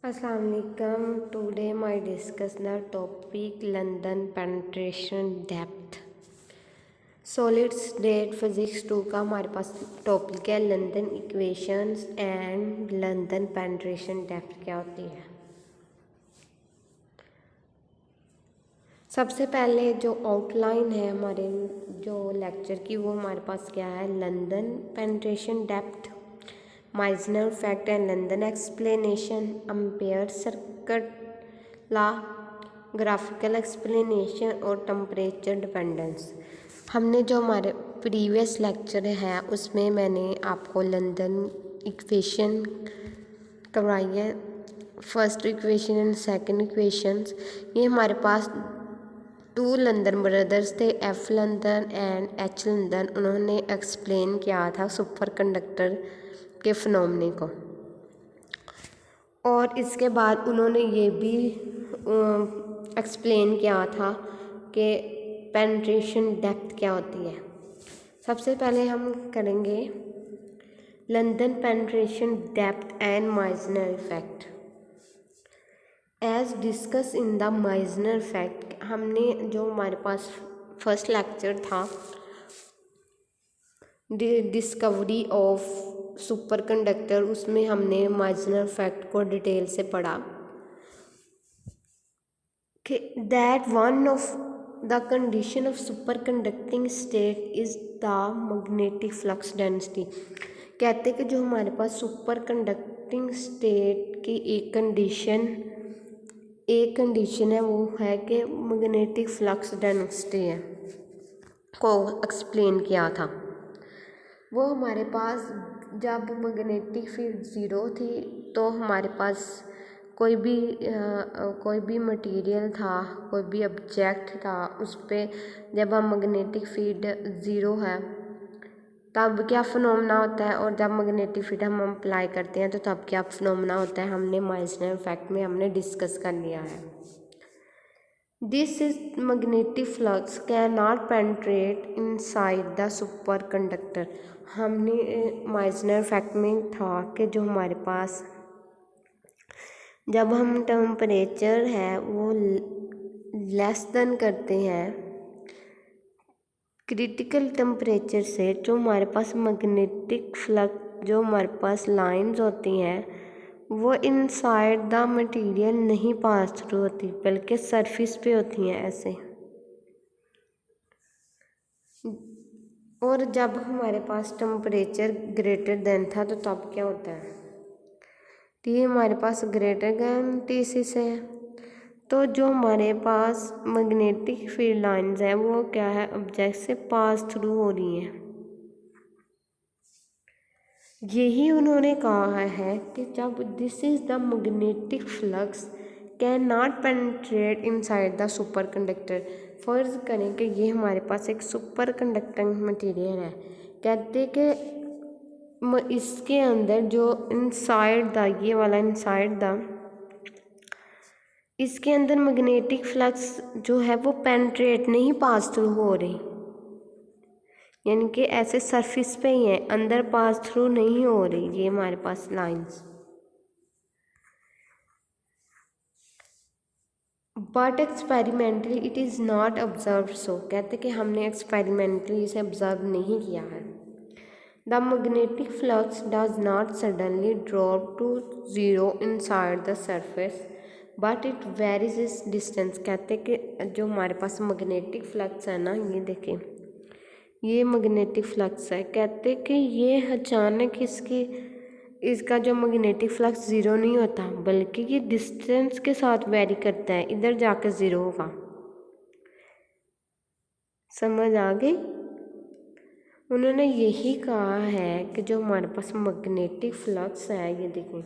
Assalamu alaikum. Today my discuss the topic London penetration depth. Solid state physics 2 का हमारे पास topic है London equations and London penetration depth क्या होती है। सबसे पहले जो आउटलाइन है हमारे जो लेक्चर की वो हमारे पास क्या है, London penetration depth, Meissner fact and London explanation, ampere circuit law, graphical explanation और टेम्परेचर डिपेंडेंस। हमने जो हमारे प्रीवियस लेक्चर है उसमें मैंने आपको लंदन इक्वेशन करवाई है, first equation and second equations. ये हमारे पास 2 लंदन ब्रदर्स थे, F London and H London. उन्होंने एक्सप्लेन किया था सुपर कंडक्टर के फिनोमेना को, और इसके बाद उन्होंने ये भी एक्सप्लेन किया था कि पेनिट्रेशन डेप्थ क्या होती है। सबसे पहले हम करेंगे London penetration depth and Meissner effect. As discuss in the Meissner effect, हमने जो हमारे पास फर्स्ट लेक्चर था डिस्कवरी ऑफ सुपर कंडक्टर, उसमें हमने माइजनर फैक्ट को डिटेल से पढ़ा कि that one of the condition of superconducting state is the magnetic flux density. कहते कि जो हमारे पास सुपर कंडक्टिंग स्टेट की एक कंडीशन है वो है कि मैग्नेटिक फ्लक्स डेंसिटी है को एक्सप्लेन किया था। वो हमारे पास जब मैग्नेटिक फील्ड ज़ीरो थी तो हमारे पास कोई भी मटेरियल था, कोई भी ऑब्जेक्ट था, उस पर जब हम मैग्नेटिक फील्ड ज़ीरो है तब क्या फिनोमेना होता है, और जब मैग्नेटिक फील्ड हम अप्लाई करते हैं तो तब क्या फिनोमेना होता है, हमने माइजनर इफेक्ट में हमने डिस्कस कर लिया है। This is magnetic flux can not penetrate inside the super conductor. हमने माइजनर इफेक्ट में था कि जो हमारे पास जब हम टेम्परेचर है वो लेस देन करते हैं क्रिटिकल टेम्परेचर से, जो हमारे पास मैग्नेटिक फ्लक्स जो हमारे पास लाइंस होती हैं वो इनसाइड द मटेरियल नहीं पास थ्रू होती बल्कि सरफेस पे होती हैं ऐसे। और जब हमारे पास टेम्परेचर ग्रेटर देन था तो तब क्या होता है, तो ये हमारे पास ग्रेटर देन T6 है, तो जो हमारे पास मैग्नेटिक फील्ड लाइंस हैं वो क्या है, ऑब्जेक्ट से पास थ्रू हो रही हैं। यही उन्होंने कहा है कि जब this is the magnetic flux can not penetrate inside the super conductor. फर्ज करें कि ये हमारे पास एक सुपर कंडक्टिंग मटेरियल है, कहते कि इसके अंदर जो इनसाइड द ये वाला इनसाइड द इसके अंदर मैग्नेटिक फ्लक्स जो है वो पेनिट्रेट नहीं पास थ्रू हो रही, यानी कि ऐसे सरफेस पे ही है, अंदर पास थ्रू नहीं हो रही ये हमारे पास lines. But experimentally it is not observe so, कहते कि हमने एक्सपेरिमेंटली इसे ऑब्जर्व नहीं किया है। The magnetic flux does not suddenly drop to zero inside the surface but it varies is distance. कहते कि जो हमारे पास मैग्नेटिक फ्लक्स है ना, ये देखें ये मैग्नेटिक फ्लक्स है, कहते कि ये अचानक इसका जो मैग्नेटिक फ्लक्स ज़ीरो नहीं होता बल्कि ये डिस्टेंस के साथ वेरी करता है, इधर जाकर ज़ीरो होगा। समझ आ गई? उन्होंने यही कहा है कि जो हमारे पास मैग्नेटिक फ्लक्स है, ये देखें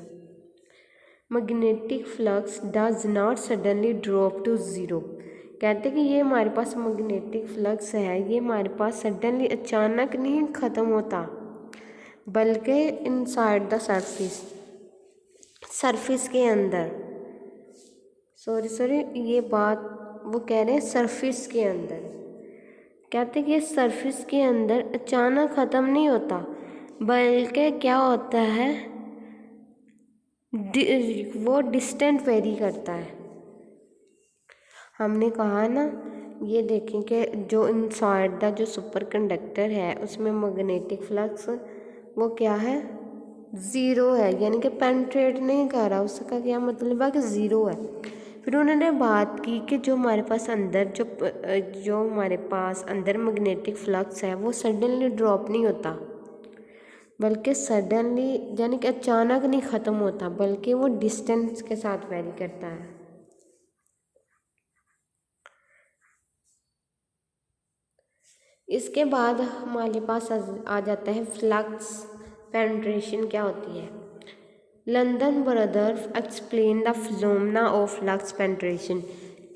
magnetic flux does not suddenly drop to zero. कहते कि ये हमारे पास मैग्नेटिक फ्लक्स है, ये हमारे पास सडनली अचानक नहीं ख़त्म होता बल्कि इनसाइड द सरफेस के अंदर, सॉरी ये बात वो कह रहे हैं सरफेस के अंदर। कहते कि ये सरफेस के अंदर अचानक ख़त्म नहीं होता बल्कि क्या होता है, वो डिस्टेंस वेरी करता है। हमने कहा ना, ये देखें कि जो इनसाइड द जो सुपर कंडक्टर है उसमें मैग्नेटिक फ्लक्स वो क्या है, ज़ीरो है, यानी कि पेनिट्रेट नहीं कर रहा। उसका क्या मतलब है कि ज़ीरो है। फिर उन्होंने बात की कि जो हमारे पास अंदर जो हमारे पास अंदर मैग्नेटिक फ्लक्स है वो सडनली ड्रॉप नहीं होता, बल्कि सडनली यानी कि अचानक नहीं ख़त्म होता, बल्कि वो डिस्टेंस के साथ वेरी करता है। इसके बाद हमारे पास आ जाता है फ्लक्स पेनिट्रेशन क्या होती है। London brothers explain the phenomena of flux penetration.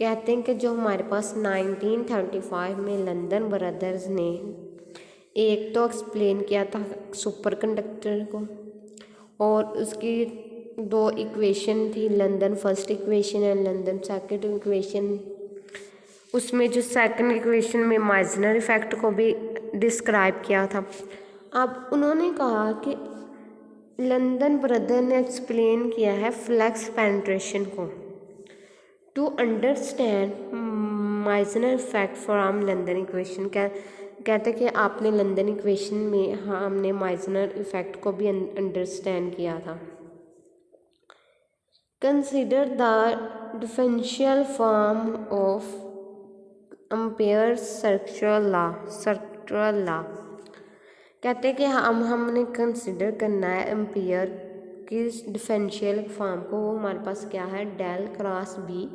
कहते हैं कि जो हमारे पास 1935 में लंदन ब्रदर्स ने एक तो एक्सप्लेन किया था सुपर कंडक्टर को, और उसकी दो इक्वेशन थी, London first equation and London second equation. उसमें जो सेकंड इक्वेशन में माइजनर इफेक्ट को भी डिस्क्राइब किया था। अब उन्होंने कहा कि लंदन ब्रदर ने एक्सप्लेन किया है फ्लक्स पेनिट्रेशन को to understand Meissner effect from London equation. कहते कि आपने लंदन इक्वेशन में हमने माइजनर इफेक्ट को भी अंडरस्टैंड किया था। Consider the differential form of ampere circular law. कहते हैं कि हमने कंसिडर करना है एम्पेयर की डिफरेंशियल फॉर्म को। वो हमारे पास क्या है, del cross B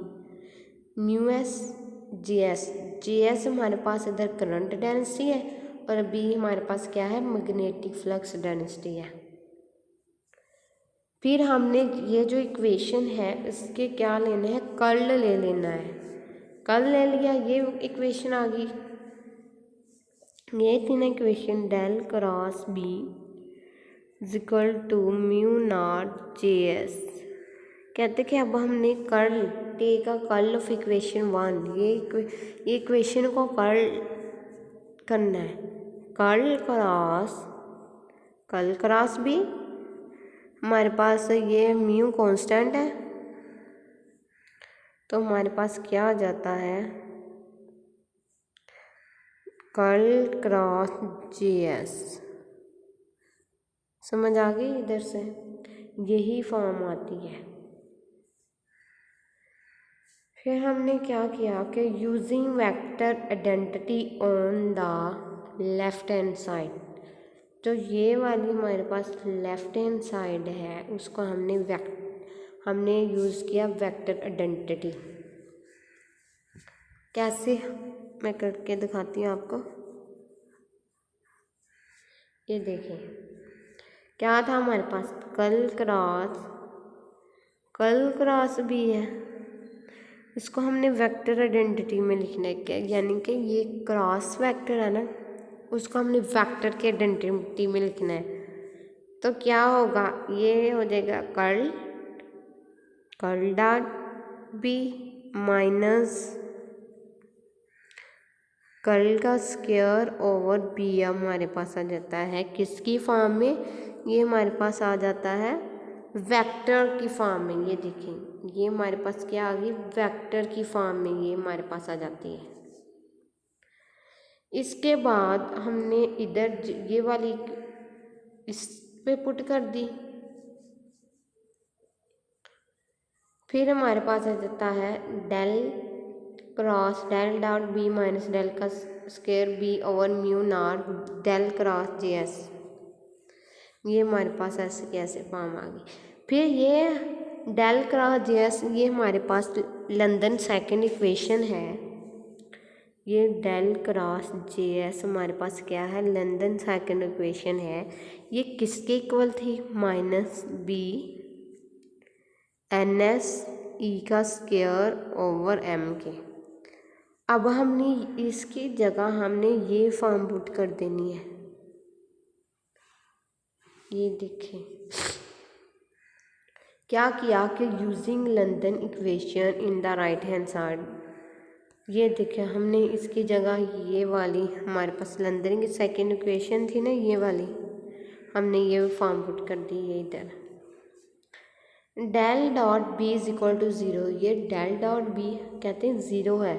mu S J S. J S हमारे पास इधर करंट डेंसिटी है और बी हमारे पास क्या है, मैग्नेटिक फ्लक्स डेंसिटी है। फिर हमने ये जो इक्वेशन है इसके क्या लेने हैं, कर्ल ले लेना है। कर्ल ले लिया, ये इक्वेशन आ गई, ये थी ना equation, del cross B equal to mu naught J S. कहते कि अब हमने कर्ल टे का कर्ल ऑफ इक्वेशन 1, ये इक्वेशन को कर्ल करना है। कर्ल क्रॉस बी, हमारे पास ये म्यू कांस्टेंट है, तो हमारे पास क्या आ जाता है, कर्ल क्रॉस जे एस। समझ आ गई, इधर से यही फॉर्म आती है। फिर हमने क्या किया कि using vector identity on the left hand side, तो ये वाली हमारे पास लेफ्ट हैंड साइड है उसको हमने यूज़ किया वेक्टर आइडेंटिटी। कैसे, मैं करके दिखाती हूँ आपको। ये देखिए क्या था हमारे पास, कर्ल क्रॉस भी है, इसको हमने वेक्टर आइडेंटिटी में लिखना है क्या, यानी कि ये क्रॉस वेक्टर है ना, उसको हमने वेक्टर के आइडेंटिटी में लिखना है। तो क्या होगा, ये हो जाएगा curl dot B minus curl का स्क्वायर ओवर बी हमारे पास आ जाता है किसकी फॉर्म में, ये हमारे पास आ जाता है वेक्टर की फॉर्म में। ये देखें, ये हमारे पास क्या आ गई, वेक्टर की फॉर्म में ये हमारे पास आ जाती है। इसके बाद हमने इधर ये वाली इस पे पुट कर दी, फिर हमारे पास आ जाता है del cross del dot B minus del का square B over mu naught del cross J S. ये हमारे पास ऐसे कैसे फॉर्म आ गई। फिर ये डेल क्रॉस जे एस, ये हमारे पास लंदन सेकंड इक्वेशन है। ये डेल क्रॉस जे एस हमारे पास क्या है, लंदन सेकंड इक्वेशन है। ये किसके इक्वल थी, minus B N S E का स्क्वायर ओवर एम के। अब हमने इसकी जगह हमने ये फॉर्म पुट कर देनी है। ये देखें क्या किया कि using London equation in the right hand side, ये देखें हमने इसकी जगह ये वाली हमारे पास लंदन की सेकंड इक्वेशन थी ना, ये वाली हमने ये फॉर्म पुट कर दी है इधर। Del dot B is equal to zero, ये डेल डॉट बी कहते हैं ज़ीरो है।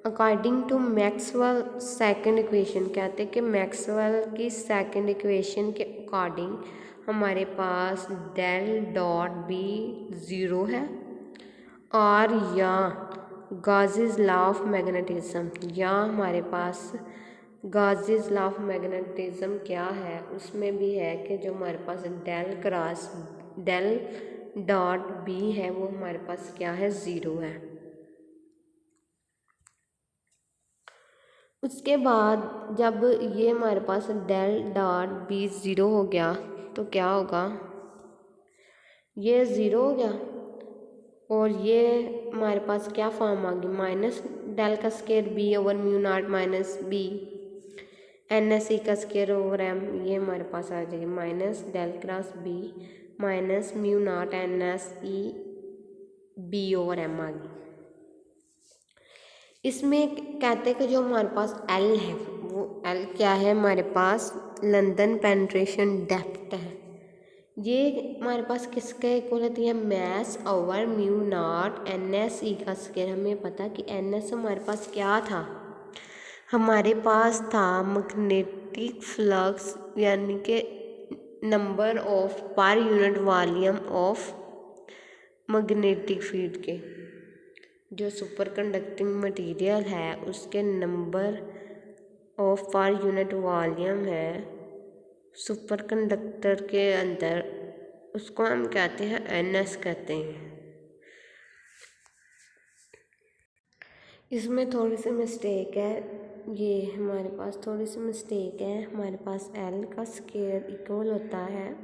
According to Maxwell second equation, कहते हैं कि मैक्सवेल की सेकंड इक्वेशन के अकॉर्डिंग हमारे पास डेल डॉट बी ज़ीरो है, और या गॉसेस लॉ ऑफ मैग्नेटिज्म, या हमारे पास गॉसेस लॉ ऑफ मैग्नेटिज्म क्या है, उसमें भी है कि जो हमारे पास del cross del dot B है वो हमारे पास क्या है, ज़ीरो है। उसके बाद जब ये हमारे पास डेल डॉट बी ज़ीरो हो गया तो क्या होगा, ये ज़ीरो हो गया और ये हमारे पास क्या फॉर्म आ गई, माइनस डेल का square B over mu naught minus B N S E का स्केयर ओवर एम, ये हमारे पास आ जाएगी minus del cross B minus mu naught N S e B over m आ गई। इसमें कहते हैं कि जो हमारे पास एल है वो एल क्या है, हमारे पास लंदन पेनिट्रेशन डेप्थ है। ये हमारे पास किसके इक्वल होती है, mass over mu naught N S E का स्केयर। हमें पता कि एन एस हमारे पास क्या था, हमारे पास था मैग्नेटिक फ्लक्स, यानी कि number of per unit volume of magnetic field के, जो सुपर कंडक्टिंग मटेरियल है उसके number of per unit volume है सुपर कंडक्टर के अंदर, उसको हम कहते हैं एनएस कहते हैं। इसमें थोड़ी सी मिस्टेक है, ये हमारे पास थोड़ी सी मिस्टेक है, हमारे पास एल का स्केयर इक्वल होता है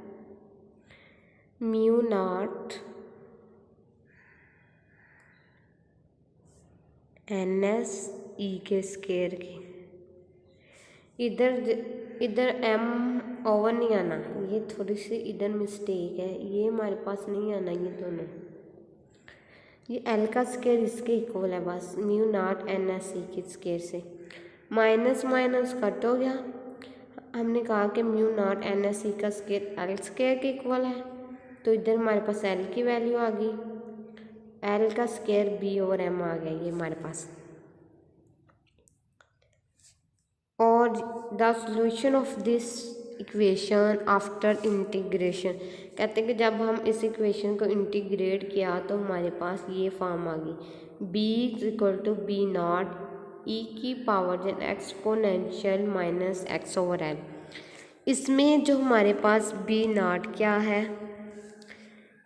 mu naught N S E के स्केयर की। इधर एम ओवर नहीं आना, ये थोड़ी सी इधर मिस्टेक है, ये हमारे पास नहीं आना, ये दोनों, ये एल का स्केयर इसके इक्वल है बस mu naught N S E के स्केयर से। माइनस माइनस कट हो गया, हमने कहा कि mu naught N S E का स्केयर एल स्केयर के इक्वल है, तो इधर हमारे पास एल की वैल्यू आ गई, एल का स्केयर बी ओवर एम आ गया ये हमारे पास। और the solution of this equation after integration, कहते हैं कि जब हम इस इक्वेशन को इंटीग्रेट किया तो हमारे पास ये फॉर्म आ गई, B is equal to B naught e की पावर जन exponential minus x over L. इसमें जो हमारे पास बी नॉट क्या है,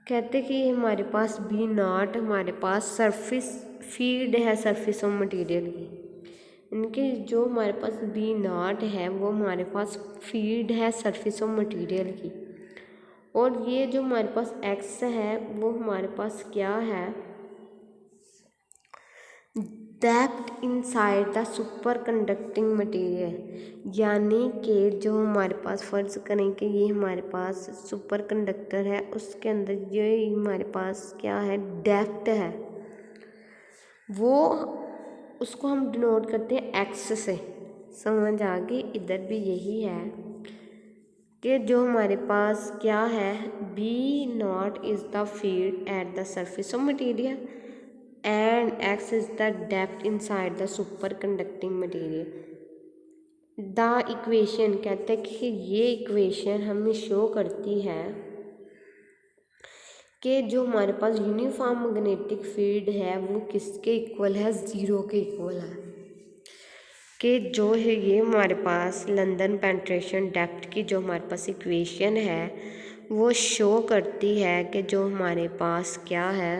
कहते कि हमारे पास बी नॉट हमारे पास सरफेस फील्ड है सरफेस ऑफ मटेरियल की, इनके जो हमारे पास बी नॉट है वो हमारे पास फील्ड है सरफेस ऑफ मटेरियल की, और ये जो हमारे पास एक्स है वो हमारे पास क्या है, depth inside the superconducting material, यानी कि जो हमारे पास फ़र्ज़ करें कि ये हमारे पास सुपर कंडक्टर है, उसके अंदर ये हमारे पास क्या है, डेप्थ है, वो उसको हम डिनोट करते हैं एक्स से। समझ आ गई, इधर भी यही है कि जो हमारे पास क्या है, B naught is the field at the surface of material and X is the depth inside the superconducting material. The equation, कहते हैं कि ये इक्वेशन हमें शो करती है कि जो हमारे पास यूनिफॉर्म मैग्नेटिक फील्ड है वो किसके इक्वल है, ज़ीरो के इक्वल है, कि जो है ये हमारे पास लंदन पेनिट्रेशन डेप्थ की जो हमारे पास इक्वेशन है वो शो करती है कि जो हमारे पास क्या है,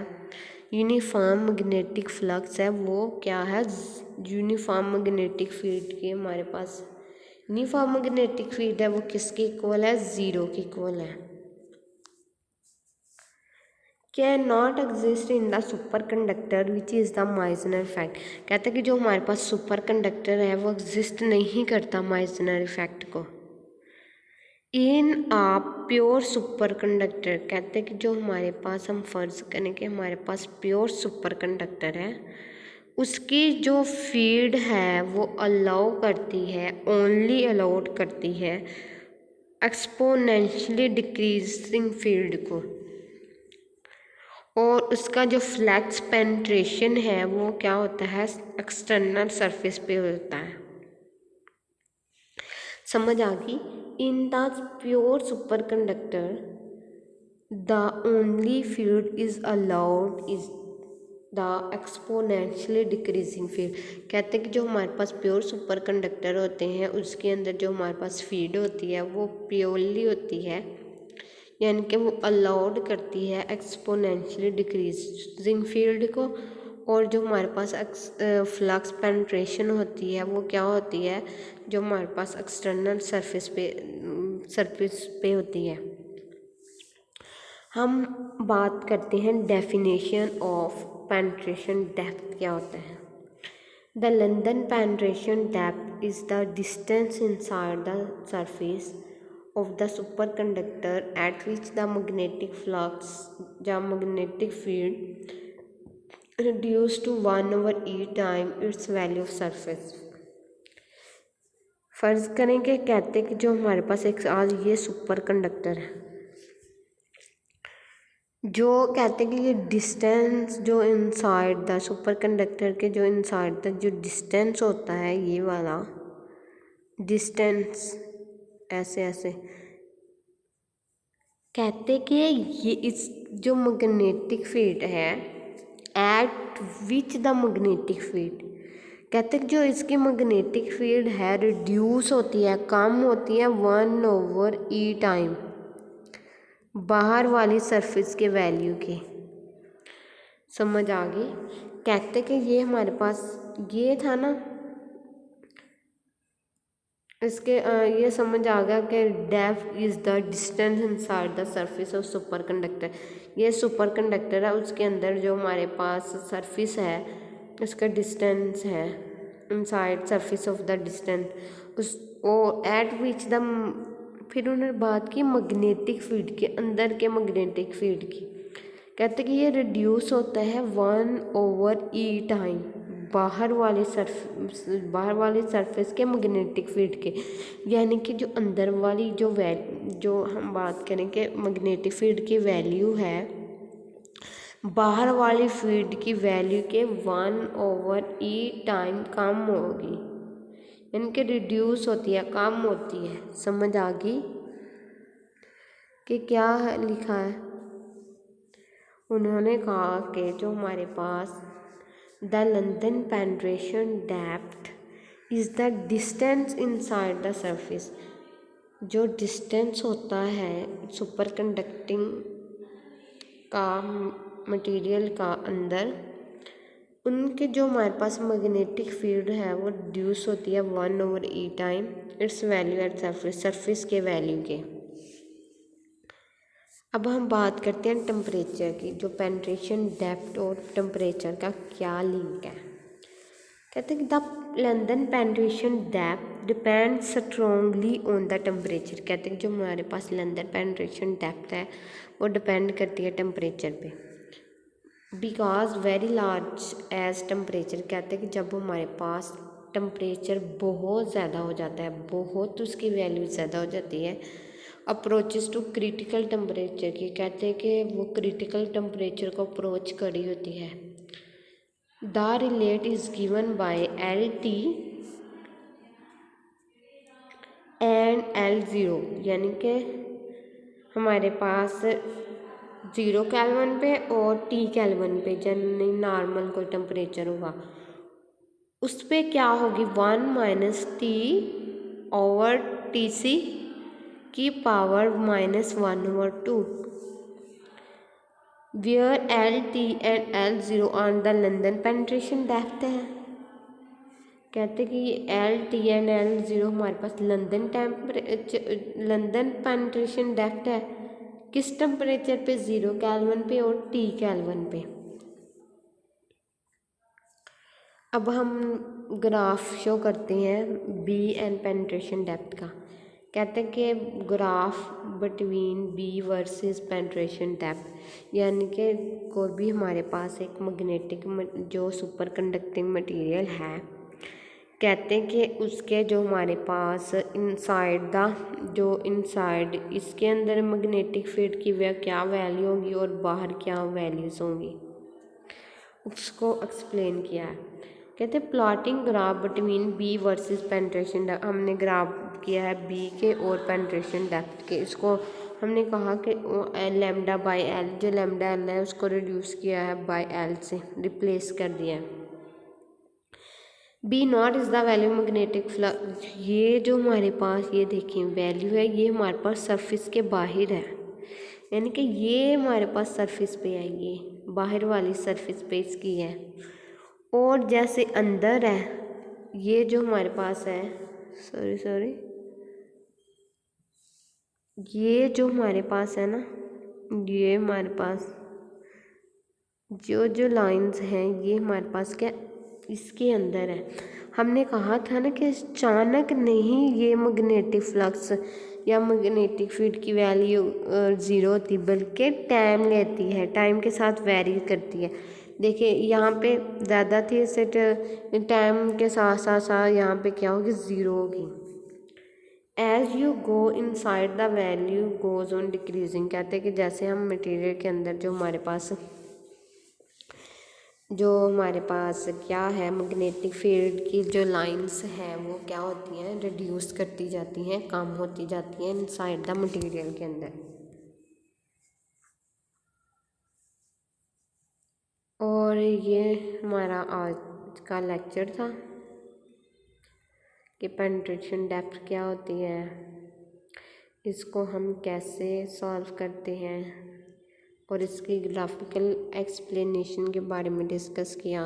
यूनिफॉर्म मैग्नेटिक फ्लक्स है वो क्या है, यूनिफॉर्म मैग्नेटिक फील्ड की हमारे पास यूनिफॉर्म मैग्नेटिक फील्ड है वो किसके इक्वल है, ज़ीरो के इक्वल है। Can not exist in the super conductor which is the Meissner effect, कहते हैं कि जो हमारे पास सुपर कंडक्टर है वो एग्जिस्ट नहीं करता माइजनर इफेक्ट को। इन आ प्योर सुपर कंडक्टर, कहते हैं कि जो हमारे पास हम फर्ज करें कि हमारे पास प्योर सुपर कंडक्टर है, उसकी जो फील्ड है वो अलाउ करती है, ओनली अलाउड करती है एक्सपोनेंशियली डिक्रीजिंग फील्ड को। और उसका जो फ्लैक्स पेंट्रेशन है वो क्या होता है, एक्सटर्नल सरफेस पे होता है। समझ आ गई। In the pure super conductor the only field is allowed is the exponentially decreasing field. कहते हैं कि जो हमारे पास प्योर सुपर कंडक्टर होते हैं उसके अंदर जो हमारे पास फील्ड होती है वो प्योरली होती है, यानी कि वो अलाउड करती है एक्सपोनेंशियली डिक्रीजिंग फील्ड को। और जो हमारे पास फ्लक्स पेंट्रेशन होती है वो क्या होती है, जो हमारे पास एक्सटर्नल सरफेस पे होती है। हम बात करते हैं डेफिनेशन ऑफ पेंट्रेशन डेप्थ क्या होता है। The London penetration depth is the distance inside the surface of the superconductor at which the magnetic flux या magnetic field reduced to 1/e time its value of surface। फर्ज करें कि कहते हैं कि जो हमारे पास एक आज ये सुपर कंडक्टर है, जो कहते हैं कि ये डिस्टेंस जो इनसाइड द सुपर कंडक्टर के जो इनसाइड द जो डिस्टेंस होता है, ये वाला डिस्टेंस ऐसे ऐसे कहते कि ये इस जो मैग्नेटिक फील्ड है eight which the magnetic field, कहते कि जो इसकी मैग्नेटिक फील्ड है रिड्यूस होती है, कम होती है 1/e टाइम बाहर वाली सरफेस के वैल्यू के। समझ आ गई। कहते कि ये हमारे पास ये था ना, इसके ये समझ आ गया कि depth is the distance inside the surface of super conductor. ये सुपर कंडक्टर है, उसके अंदर जो हमारे पास सरफेस है उसका डिस्टेंस है inside surface of the distance उस ओ एट विच द। फिर उन्होंने बात की मैग्नेटिक फील्ड के अंदर के मैग्नेटिक फील्ड की। कहते कि ये रिड्यूस होता है 1/e टाइम बाहर वाले सरफेस के मैग्नेटिक फील्ड के, यानी कि जो अंदर वाली जो हम बात करें कि मैग्नेटिक फील्ड की वैल्यू है बाहर वाली फील्ड की वैल्यू के 1/e टाइम कम होगी, यानी कि रिड्यूस होती है, कम होती है। समझ आ गई कि क्या लिखा है। उन्होंने कहा कि जो हमारे पास the London penetration depth is the distance inside the surface, जो डिस्टेंस होता है सुपर कंडक्टिंग का मटेरियल का अंदर, उनके जो हमारे पास मैग्नेटिक फील्ड है वो रिड्यूस होती है 1/e time it's value at surface के वैल्यू के। अब हम बात करते हैं टेम्परेचर की, जो पेंट्रेशन डेप्थ और टेम्परेचर का क्या लिंक है। कहते हैं कि the London penetration depth depend strongly on the temperature. कहते हैं कि जो हमारे पास लंदन पेंट्रेशन डेप्थ है वो डिपेंड करती है टेम्परेचर पे। Because very large as temperature, कहते हैं कि जब हमारे पास टेम्परेचर बहुत ज़्यादा हो जाता है, बहुत उसकी वैल्यू ज़्यादा हो जाती है, अप्रोचेस टू क्रिटिकल टेम्परेचर की, कहते हैं कि वो क्रिटिकल टेम्परेचर को अप्रोच करी होती है। The relate is given by LT and L0, यानी कि हमारे पास 0 केल्विन पे और T केल्विन पे यानी नॉर्मल कोई टेम्परेचर होगा उस पर क्या होगी 1 - T/TC की power -1/2, where LT and L0 on the London penetration depth है। कहते कि LT एंड L0 हमारे पास लंदन पेंट्रेशन डेप्थ है किस टेम्परेचर पे, 0 केल्विन पे और T केल्विन पे। अब हम ग्राफ शो करते हैं B एंड पेंट्रेशन डेप्थ का। कहते हैं कि graph between B versus penetration depth, यानी कि कोई भी हमारे पास एक मैग्नेटिक जो सुपर कंडक्टिंग मटेरियल है, कहते हैं कि उसके जो हमारे पास इनसाइड इसके अंदर मैग्नेटिक फील्ड की वह क्या वैल्यू होगी और बाहर क्या वैल्यूज़ होंगी, उसको एक्सप्लेन किया है। कहते हैं plotting graph between B versus penetration depth. हमने ग्राफ किया है बी के और पेंट्रेशन डेप्थ के। इसको हमने कहा कि लैम्डा बाई एल, जो लैम्डा एल है उसको रिड्यूस किया है बाई एल से, रिप्लेस कर दिया है। B naught is the value magnetic flux. ये जो हमारे पास ये देखिए वैल्यू है, ये हमारे पास सरफेस के बाहर है, यानी कि ये हमारे पास सरफेस पे है, ये बाहर वाली सरफेस पे इसकी है। और जैसे अंदर है, ये जो हमारे पास है ये जो हमारे पास है ना, ये हमारे पास जो लाइंस हैं ये हमारे पास क्या इसके अंदर है। हमने कहा था ना कि अचानक नहीं ये मैग्नेटिक फ्लक्स या मैग्नेटिक फील्ड की वैल्यू ज़ीरो होती, बल्कि टाइम लेती है, टाइम के साथ वेरी करती है। देखिए यहाँ पे ज़्यादा थी, इसे टाइम के साथ साथ यहाँ पे क्या होगी, ज़ीरो होगी। As you go inside the value goes on decreasing. कहते हैं कि जैसे हम मटेरियल के अंदर जो हमारे पास क्या है मैग्नेटिक फील्ड की जो लाइंस हैं वो क्या होती हैं, रिड्यूस करती जाती हैं, कम होती जाती हैं इनसाइड द मटेरियल के अंदर। और ये हमारा आज का लेक्चर था कि पेनिट्रेशन डेप्थ क्या होती है, इसको हम कैसे सॉल्व करते हैं और इसकी ग्राफिकल एक्सप्लेनेशन के बारे में डिस्कस किया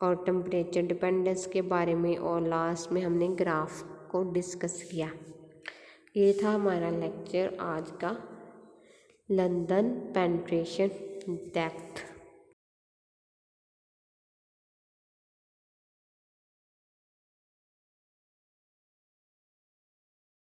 और टेम्परेचर डिपेंडेंस के बारे में, और लास्ट में हमने ग्राफ को डिस्कस किया। ये था हमारा लेक्चर आज का, लंदन पेनिट्रेशन डेप्थ।